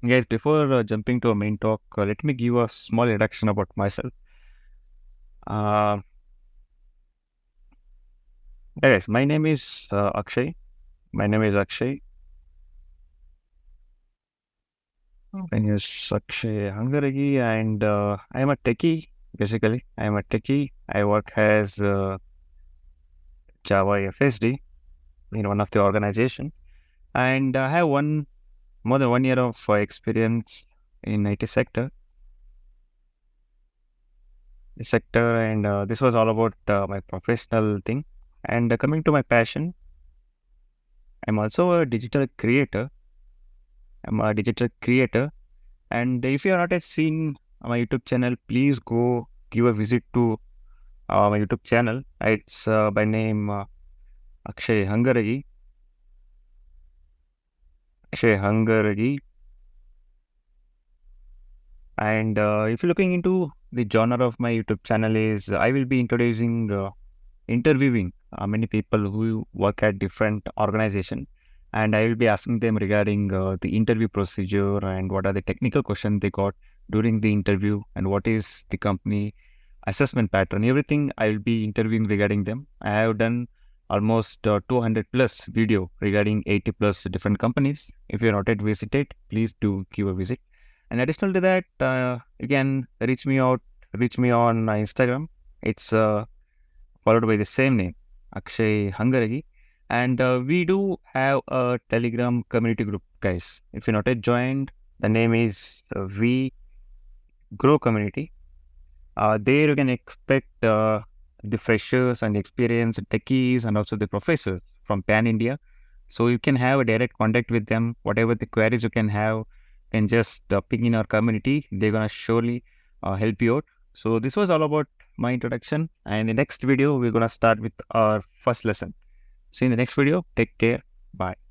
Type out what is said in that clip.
Guys, before jumping to a main talk, let me give a small introduction about myself. Uh, guys, my name is Akshay. My name is Akshay. My name is Akshay Hangaragi, and I am a techie. Basically, I am a techie. I work as Java FSD in one of the organization, and I have more than 1 year of experience in IT sector, and this was all about my professional thing. And coming to my passion, I'm also a digital creator. I'm a digital creator. And if you are not yet seen my YouTube channel, please go give a visit to my YouTube channel. It's by name Akshay Hangaragi. Akshay Hangaragi. And if you're looking into the genre of my YouTube channel is I will be introducing interviewing many people who work at different organization, and I will be asking them regarding the interview procedure and what are the technical questions they got during the interview and what is the company assessment pattern. Everything I will be interviewing regarding them. I have done almost 200 plus video regarding 80 plus different companies. If you're not yet visited, please do give a visit. And additional to that, you can reach me on Instagram. It's followed by the same name, Akshay Hangaragi. And we do have a Telegram community group, guys. If you're not yet joined, the name is We Grow Community. There you can expect the freshers and experienced techies and also the professors from Pan India. So you can have a direct contact with them. Whatever the queries you can have, and just ping in our community. They're gonna surely help you out. So this was all about my introduction. And in the next video, we're gonna start with our first lesson. See you in the next video. Take care. Bye.